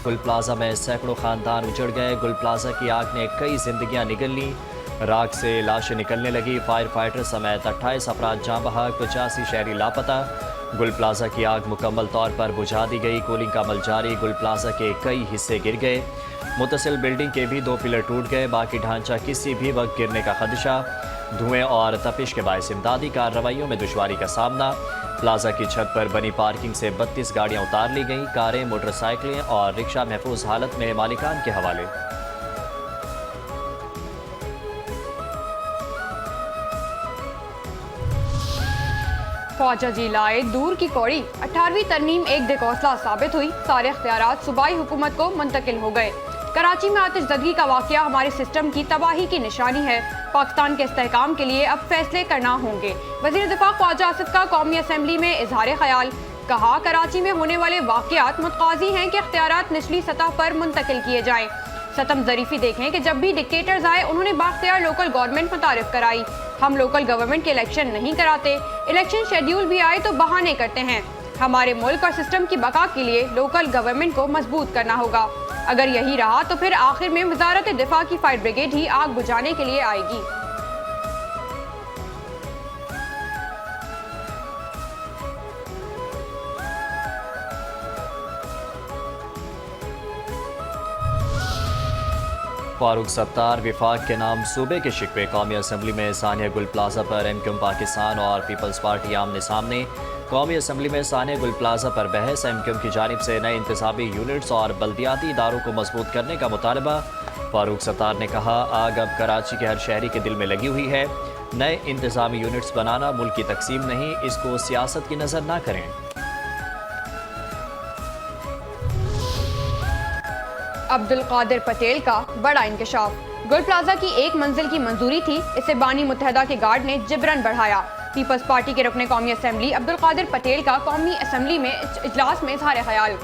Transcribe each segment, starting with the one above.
गुल प्लाजा में सैकड़ों खानदान उजड़ गए। गुल प्लाजा की आग ने कई जिंदगियां निगल ली। राख से लाशें निकलने लगी। फायर फाइटर समेत 28 अफराद जाँ बहक, 85 शहरी लापता। गुल प्लाजा की आग मुकम्मल तौर पर बुझा दी गई। कूलिंग का अमल जारी। गुल प्लाजा के कई हिस्से गिर गए। मुतसिल बिल्डिंग के भी 2 पिलर टूट गए। बाकी ढांचा किसी भी वक्त गिरने का खदशा। धुएं और तपिश के बायस इमदादी कार्रवाइयों में दुश्वारी का सामना। प्लाजा की छत पर बनी पार्किंग से 32 गाड़ियां उतार ली गईं। कारें, मोटरसाइकिलें और रिक्शा महफूज हालत में मालिकान के हवाले। ख्वाजा जी लाए दूर की कौड़ी। 18वीं तरमीम एक दिकोसला साबित हुई। सारे इख्तियारात सूबाई हुकूमत को मुंतकिल हो गए। कराची में आतिशदगी का वाकया हमारे सिस्टम की तबाही की निशानी है। पाकिस्तान के इस्तेहकाम के लिए अब फैसले करना होंगे। वज़ीर दिफा ख्वाजा आसिफ का कौमी असम्बली में इजहार ख्याल। कहा, कराची में होने वाले वाकयात मुतकाजी हैं कि इख्तियारात निचली सतह पर मुंतकिल किए जाएं। सतम ज़रीफ़ी देखें कि जब भी डिक्टेटर्स आए उन्होंने बाख्तियार लोकल गवर्नमेंट मुतारिफ कराई। हम लोकल गवर्नमेंट के इलेक्शन नहीं कराते। इलेक्शन शेड्यूल भी आए तो बहाने करते हैं। हमारे मुल्क और सिस्टम की बका के लिए लोकल गवर्नमेंट को मजबूत करना होगा। अगर यही रहा तो फिर आखिर में वजारत दिफा की फायर ब्रिगेड ही आग बुझाने के लिए आएगी। फारूक सत्तार विफाक के नाम सूबे के शिकवे। कौमी असम्बली में सानिया गुल प्लाजा पर एमक्यूएम पाकिस्तान और पीपल्स पार्टी आमने सामने। कौमी असम्बली में सानिया गुल प्लाजा पर बहस। एमक्यूएम की जानिब से नए इंतजामी यूनिट्स और बल्दियाती इदारों को मजबूत करने का मुतालबा। फारूक सत्तार ने कहा, आग अब कराची के हर शहरी के दिल में लगी हुई है। नए इंतजामी यूनिट्स बनाना मुल्क की तकसीम नहीं, इसको सियासत की नजर ना करें। अब्दुल कादिर पटेल का बड़ा इंकशाफ। गुल प्लाजा की एक मंजिल की मंजूरी थी, इसे बानी मुत्तहदा के गार्ड ने जिब्रन बढ़ाया। पीपल्स पार्टी के रुकने कौमी असम्बली अब्दुल कादिर पटेल का कौमी असम्बली में इजलास में इजहार ख्याल।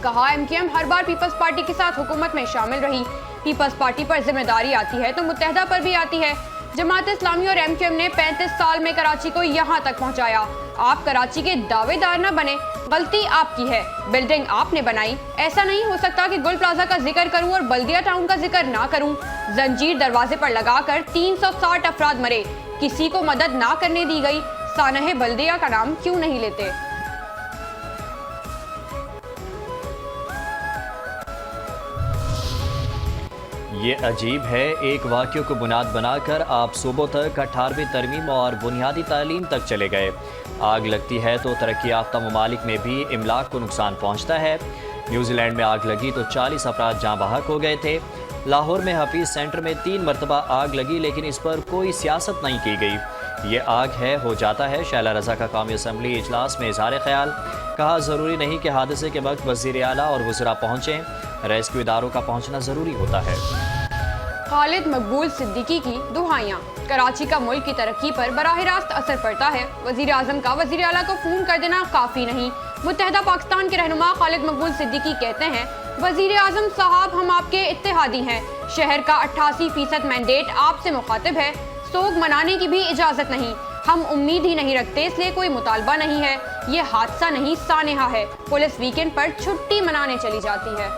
कहा, एमक्यूएम हर बार पीपल्स पार्टी के साथ हुकूमत में शामिल रही। पीपल्स पार्टी पर जिम्मेदारी आती है तो मुत्तहदा पर भी आती है। जमात इस्लामी और एमक्यूएम ने 35 साल में कराची को यहाँ तक पहुँचाया। आप कराची के दावेदार न बने, गलती आपकी है। बिल्डिंग आपने बनाई। ऐसा नहीं हो सकता कि गुल प्लाजा का जिक्र करूं और बल्दिया टाउन का जिक्र ना करूं। जंजीर दरवाजे पर लगाकर 360 अफराद मरे, किसी को मदद ना करने दी गई। सानह बल्दिया का नाम क्यों नहीं लेते? ये अजीब है, एक वाक़े को बुनियाद बनाकर आप सूबों तक 18वीं तरमीम और बुनियादी तालीम तक चले गए। आग लगती है तो तरक्की याफ्ता ममालिक में भी इमलाक को नुकसान पहुँचता है। न्यूजीलैंड में आग लगी तो 40 अफराद जाँ बहक हो गए थे। लाहौर में हफीज सेंटर में 3 मरतबा आग लगी लेकिन इस पर कोई सियासत नहीं की गई। ये आग है, हो जाता है। शैला रजा का कौमी असम्बली इजलास में इजहार ख्याल। कहा, ज़रूरी नहीं कि हादसे के वक्त वज़ीर आला और वज़रा पहुँचें, रेस्क्यू इदारों का पहुँचना ज़रूरी होता है। खालिद मकबूल सिद्दीकी की दुहाइयाँ। कराची का मुल्क की तरक्की पर बराह रास्त असर पड़ता है। वज़ीर आज़म का वज़ीर आला को फ़ोन कर देना काफ़ी नहीं। मुत्तहदा पाकिस्तान के रहनुमा खालिद मकबूल सिद्दीकी कहते हैं, वज़ीर आज़म साहब, हम आपके इत्तेहादी हैं। शहर का 88% मैंडेट आपसे मुखातिब है। सोग मनाने की भी इजाज़त नहीं। हम उम्मीद ही नहीं रखते, इसलिए कोई मुतालबा नहीं है। ये हादसा नहीं, सानेहा है। पुलिस वीकेंड पर छुट्टी मनाने चली जाती है।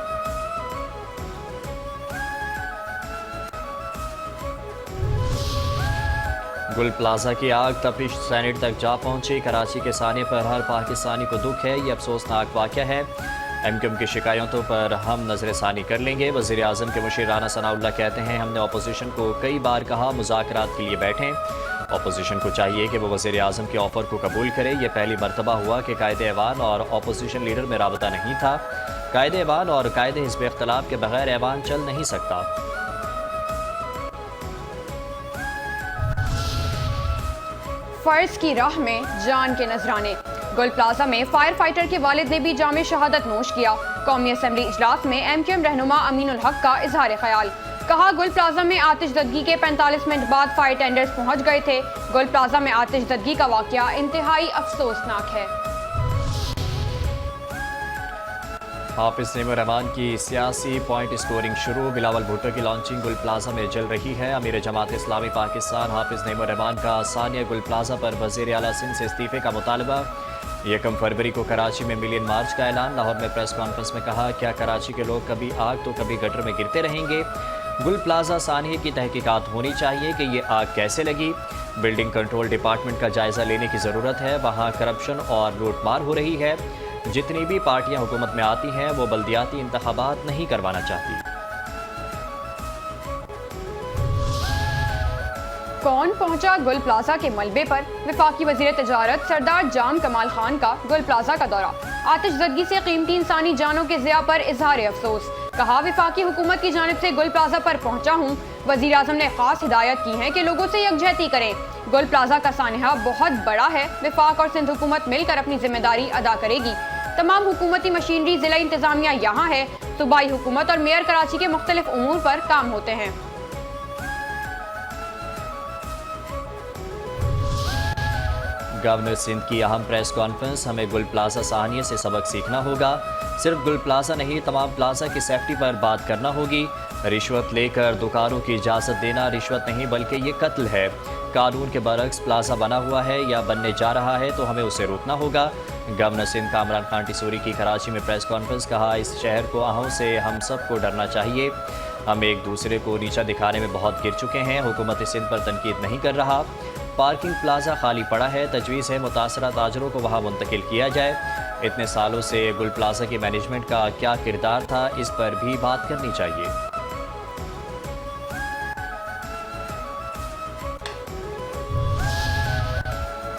गुल प्लाजा की आग तपिश सेनेट तक जा पहुंची। कराची के साने पर हर पाकिस्तानी को दुख है। ये अफसोसनाक वाक़या है। एमक्यूएम की शिकायतों पर हम नजर सानी कर लेंगे। वज़ीर आज़म के मुशीर राना सनाउल्लाह कहते हैं, हमने अपोजिशन को कई बार कहा मुज़ाकरात के लिए बैठें। अपोजिशन को चाहिए कि वो वज़ीर आज़म के ऑफ़र को कबूल करे। ये पहली मरतबा हुआ कि कायदे ऐवान और अपोजिशन लीडर में राबता नहीं था। कायदे ऐवान और कायदे हिज़्ब इख्तिलाफ के बगैर ऐवान चल नहीं सकता। फर्ज की राह में जान के नजराने। गुल प्लाजा में फायर फाइटर के वालिद ने भी जामे शहादत नोश किया। कौमी असम्बली इजलास में एमक्यूएम रहनुमा अमीनुल हक का इजहार ख्याल। कहा, गुल प्लाजा में आतिशदगी के 45 मिनट बाद फायर टेंडर्स पहुंच गए थे। गुल प्लाजा में आतिशदगी का वाकया इंतहाई अफसोसनाक है। हाफिज नईमुर रहमान की सियासी पॉइंट स्कोरिंग शुरू। बिलावल भुट्टो की लॉन्चिंग गुल प्लाजा में चल रही है। अमीर जमात इस्लामी पाकिस्तान हाफिज नईमुर रहमान का सानिया गुल प्लाजा पर वज़ीर आला सिंध से इस्तीफे का मुतालबा। 1 फरवरी को कराची में मिलियन मार्च का ऐलान। लाहौर में प्रेस कॉन्फ्रेंस में कहा, क्या कराची के लोग कभी आग तो कभी गटर में गिरते रहेंगे। गुल प्लाजा सानिया की तहकीकात होनी चाहिए कि ये आग कैसे लगी। बिल्डिंग कंट्रोल डिपार्टमेंट का जायजा लेने की ज़रूरत है। वहाँ करप्शन और लूटमार हो रही है। जितनी भी पार्टियां हुकूमत में आती हैं वो बल्दियाती इंतखाबात नहीं करवाना चाहती। कौन पहुंचा गुल प्लाजा के मलबे पर। वफाकी वजीर तजारत सरदार जाम कमाल खान का गुल प्लाजा का दौरा। आतिशज़दगी से कीमती इंसानी जानों के ज़िया पर इजहार अफसोस। कहा, वफाकी हुकूमत की जानिब से गुल प्लाजा पर पहुंचा हूँ। वजीर आज़म ने खास हिदायत की है कि लोगों से यकजहती करें। गुल प्लाजा का सानहा बहुत बड़ा है। वफाक और सिंध हुकूमत मिलकर अपनी जिम्मेदारी अदा करेगी। तमाम हुकूमती मशीनरी जिला इंतजामिया यहाँ है। सूबाई हुकूमत और मेयर कराची के मुख्तलिफ उमूर पर काम होते हैं। गवर्नर सिंध की अहम प्रेस कॉन्फ्रेंस। हमें गुल प्लाजा सानिया से सबक सीखना होगा। सिर्फ गुल प्लाजा नहीं, तमाम प्लाजा की सेफ्टी पर बात करना होगी। रिश्वत लेकर दुकानों की इजाज़त देना रिश्वत नहीं बल्कि ये कत्ल है। कानून के बरक्स प्लाजा बना हुआ है या बनने जा रहा है तो हमें उसे रोकना होगा। गवर्नर सिंध कामरान खान टिसूरी की कराची में प्रेस कॉन्फ्रेंस। कहा, इस शहर को आहों से हम सबको डरना चाहिए। हम एक दूसरे को नीचा दिखाने में बहुत गिर चुके हैं। हुकूमत सिंध पर तनकीद नहीं कर रहा। पार्किंग प्लाजा खाली पड़ा है। तजवीज़ है मुतासरा ताजरों को वहाँ मुंतकिल किया जाए। इतने सालों से गुल प्लाजा की मैनेजमेंट का क्या किरदार था, इस पर भी बात करनी चाहिए।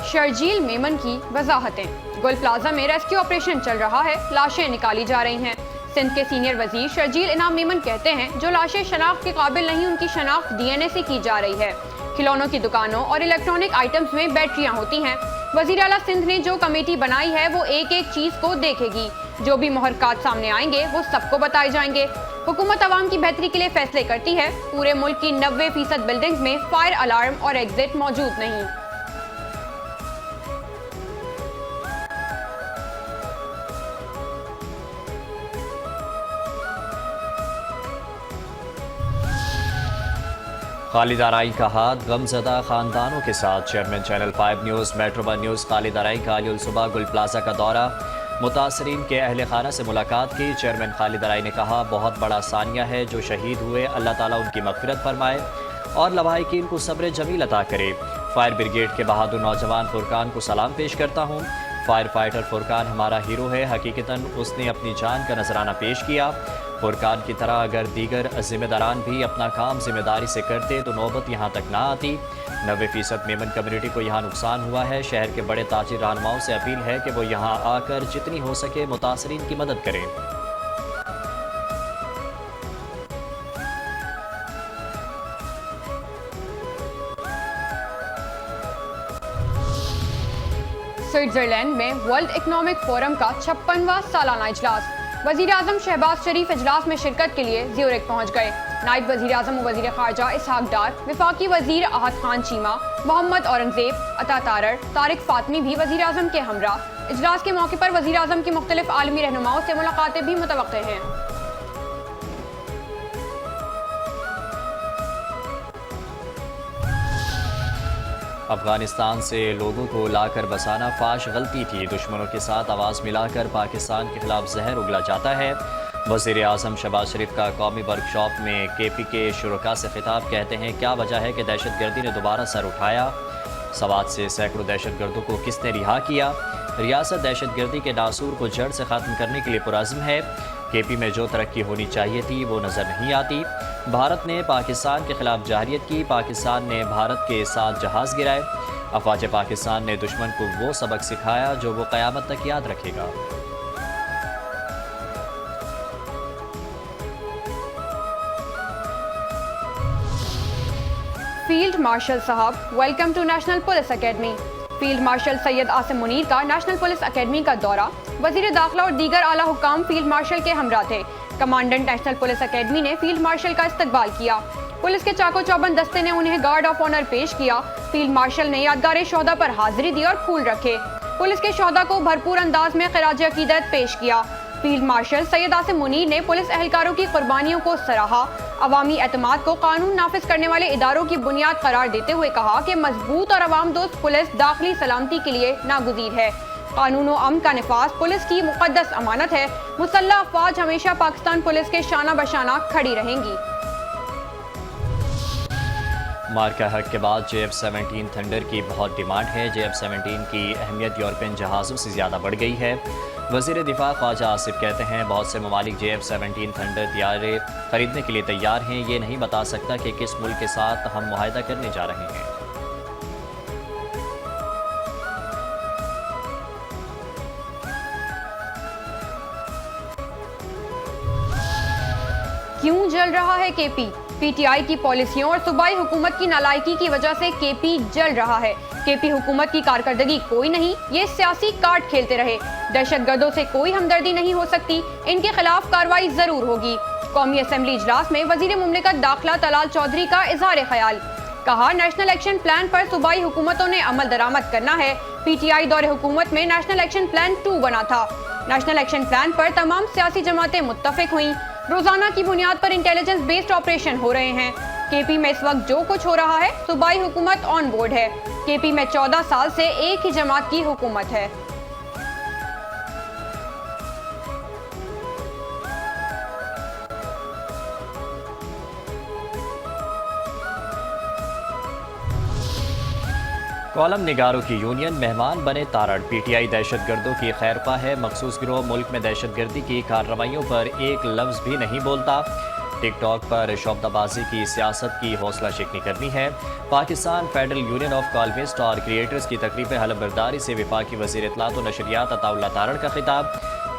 शर्जील मेमन की वजाहतें। गुल प्लाजा में रेस्क्यू ऑपरेशन चल रहा है। लाशें निकाली जा रही हैं। सिंध के सीनियर वजीर शर्जील इनाम मेमन कहते हैं, जो लाशें शनाख्त के काबिल नहीं उनकी शनाख्त DNA से की जा रही है। खिलौनों की दुकानों और इलेक्ट्रॉनिक आइटम्स में बैटरियां होती हैं। वजीर आला सिंध ने जो कमेटी बनाई है वो एक एक चीज को देखेगी। जो भी मुहर्रकात सामने आएंगे वो सबको बताए जाएंगे। हुकूमत आवाम की बेहतरी के लिए फैसले करती है। पूरे मुल्क की 90% बिल्डिंग्स में फायर अलार्म और एग्जिट मौजूद नहीं। खालिद आराई का हाथ गमज़दा खानदानों के साथ। Chairman channel 5 news metro 1 news Khalid Arai का आज सुबह गुल प्लाजा का दौरा। मुतासरीन के अहल खाना से मुलाकात की। चेयरमैन खालिद आराई ने कहा, बहुत बड़ा सानिया है जो शहीद हुए। अल्लाह ताला उनकी मग़फ़िरत फरमाए और लवाहिकीन को सब्र जमील अता करे। फायर ब्रिगेड के बहादुर नौजवान फुरकान को सलाम पेश करता हूँ। फायर फाइटर फुरकान हमारा हीरो है। हकीकतन उसने अपनी जान का नजराना पेश किया। फुरकान की तरह अगर दीगर जिम्मेदारान भी अपना काम जिम्मेदारी से करते तो नौबत यहाँ तक ना आती। 90% मेमन कम्युनिटी को यहाँ नुकसान हुआ है। शहर के बड़े ताजिर रहनुमाओं से अपील है कि वो यहाँ आकर जितनी हो सके मुतासरीन की मदद करें। स्विट्जरलैंड में वर्ल्ड इकोनॉमिक फोरम का 56वां सालाना इजलास। वजीर आजम शहबाज शरीफ इजलास में शिरकत के लिए ज़्यूरिख पहुंच गए। नायब वजीर आजम और वजीर खारजा इसहाक डार, वफाकी वजीर अहद खान चीमा, मोहम्मद औरंगजेब, अता तारर, तारिक फातमी भी वजीर आजम के हमरा। इजलास के मौके पर वजीर आजम की मुख्तलिफ आलमी रहनुमाओं से मुलाकातें भी मुतवक्के हैं। अफगानिस्तान से लोगों को लाकर बसाना फाश गलती थी। दुश्मनों के साथ आवाज़ मिलाकर पाकिस्तान के खिलाफ जहर उगला जाता है। वज़ीर आज़म शहबाज शरीफ का कौमी वर्कशॉप में KP के शुरका से खिताब। कहते हैं, क्या वजह है कि दहशतगर्दी ने दोबारा सर उठाया। सवात से सैकड़ों दहशतगर्दों को किसने रिहा किया। रियासत दहशतगर्दी के नासूर को जड़ से ख़त्म करने के लिए पुरज़्म है। KP में जो तरक्की होनी चाहिए थी वो नज़र नहीं आती। भारत ने पाकिस्तान के खिलाफ जहरियत की। पाकिस्तान ने भारत के साथ जहाज़ गिराए। अफवाज पाकिस्तान ने दुश्मन को वो सबक सिखाया जो वो क़यामत तक याद रखेगा। फील्ड मार्शल साहब, welcome to national police academy. Field marshal Syed Asim Munir का नेशनल पुलिस अकेडमी का दौरा। वजीर दाखिला और दीगर आला हुक्काम फील्ड मार्शल के हमरा थे। कमांडेंट नेशनल पुलिस अकेडमी ने फील्ड मार्शल का इस्तकबाल किया। पुलिस के चाको चौबंद दस्ते ने उन्हें गार्ड ऑफ ऑनर पेश किया। फील्ड मार्शल ने यादगार शोहदा पर हाजिरी दी और फूल रखे। पुलिस के शोहदा को भरपूर अंदाज में खिराज अकीदत पेश किया। फील्ड मार्शल सैयद आसिम मुनीर ने पुलिस एहलकारों की कुर्बानियों को सराहा। अवामी एतमाद को कानून नाफिज करने वाले इदारों की बुनियाद करार देते हुए कहा कि मजबूत और अवाम दोस्त पुलिस दाखिली सलामती के लिए नागुज़ीर है। कानून और अमन का निफाज पुलिस की मुकद्दस अमानत है। मुसल्लह अफवाज हमेशा पाकिस्तान पुलिस के शाना बशाना खड़ी रहेंगी। मार्का हक के बाद JF-17 थंडर की बहुत डिमांड है। JF-17 की अहमियत यूरोपियन जहाज़ों से ज़्यादा बढ़ गई है। वज़ीर दिफा ख्वाजा आसिफ कहते हैं बहुत से ममालिक JF-17 थंडर तैयारे खरीदने के लिए तैयार हैं। ये नहीं बता सकता कि किस मुल्क के साथ हम मुआहदा करने जा रहे हैं। क्यों जल रहा है केपी? PTI की पॉलिसियों और सूबाई हुकूमत की नालायकी की वजह से केपी जल रहा है। केपी हुकूमत की कारकर्दगी कोई नहीं, ये सियासी कार्ड खेलते रहे। दहशतगर्दों से कोई हमदर्दी नहीं हो सकती, इनके खिलाफ कार्रवाई जरूर होगी। कौमी असम्बली इजलास में वजीर मुमलिकत दाखिला तलाल चौधरी का इजहार ख्याल। कहा नेशनल एक्शन प्लान पर सूबाई हुकूमतों ने अमल दरामद करना है। PTI दौरे हुकूमत में नेशनल एक्शन प्लान 2 बना था। नेशनल एक्शन प्लान पर तमाम सियासी जमातें मुत्तफिक हुई। रोजाना की बुनियाद पर इंटेलिजेंस बेस्ड ऑपरेशन हो रहे हैं। केपी में इस वक्त जो कुछ हो रहा है, सूबाई हुकूमत ऑन बोर्ड है। केपी में 14 साल से एक ही जमात की हुकूमत है। कॉलम निगारों की यूनियन मेहमान बने तारड़। PTI दहशतगर्दों की खैरख्वाह है। मखसूस गिरोह मुल्क में दहशतगर्दी की कार्रवाइयों पर एक लफ्ज़ भी नहीं बोलता। टिकटॉक पर शोबदाबाजी की सियासत की हौसला शिकनी करनी है। Pakistan federal union of columnist और क्रिएटर्स की तकरीब हलफबरदारी से वफाकी वज़ीर इत्तलात और नशरियात अताउल्लाह तारड़ का खिताब।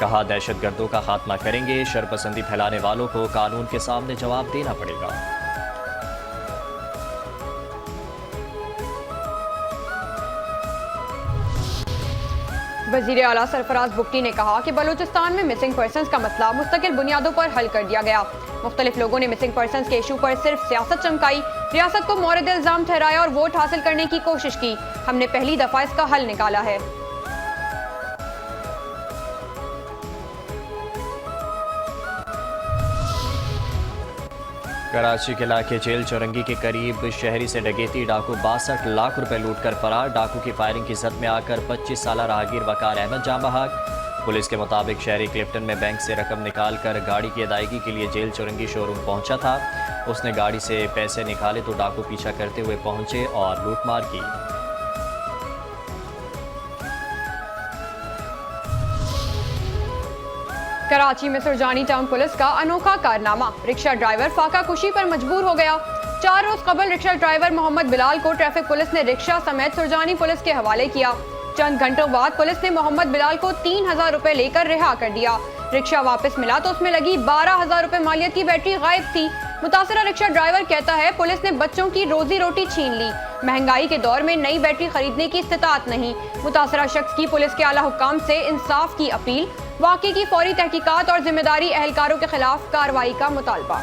कहा दहशतगर्दों का खात्मा करेंगे, शरपसंदी फैलाने वालों को कानून के सामने जवाब देना पड़ेगा। वज़ीर आला सरफराज बुगटी ने कहा कि बलूचिस्तान में मिसिंग पर्सनस का मसला मुस्तकिल बुनियादों पर हल कर दिया गया। मुख्तलिफ लोगों ने मिसिंग पर्सनस के इशू पर सिर्फ सियासत चमकाई, रियासत को मोरद इल्जाम ठहराया और वोट हासिल करने की कोशिश की। हमने पहली दफा इसका हल निकाला है। कराची के इलाके जेल चौरंगी के करीब शहरी से डकैती, डाकू 62 लाख रुपए लूट कर फरार। डाकू की फायरिंग की जद में आकर 25 साल राहगीर वकार अहमद जाँ बहक। पुलिस के मुताबिक शहरी क्लिफ्टन में बैंक से रकम निकाल कर गाड़ी की अदायगी के लिए जेल चौरंगी शोरूम पहुंचा था। उसने गाड़ी से पैसे निकाले तो डाकू पीछा करते हुए पहुंचे और लूटमार की। कराची में सुरजानी टाउन पुलिस का अनोखा कारनामा। रिक्शा ड्राइवर फाका कुशी पर मजबूर हो गया। 4 रोज कबल रिक्शा ड्राइवर मोहम्मद बिलाल को ट्रैफिक पुलिस ने रिक्शा समेत सुरजानी पुलिस के हवाले किया। चंद घंटों बाद पुलिस ने मोहम्मद बिलाल को 3000 रुपए लेकर रिहा कर दिया। रिक्शा वापस मिला तो उसमें लगी 12000 रुपए मालियत की बैटरी गायब थी। मुतासरा रिक्शा ड्राइवर कहता है पुलिस ने बच्चों की रोजी रोटी छीन ली। महंगाई के दौर में नई बैटरी खरीदने की इस्तिताअत नहीं। मुतासरा शख्स की पुलिस के आला हुक्काम से इंसाफ की अपील। वाक़े की फौरी तहकीकात और जिम्मेदारी एहलकारों के खिलाफ कार्रवाई का मुतालबा।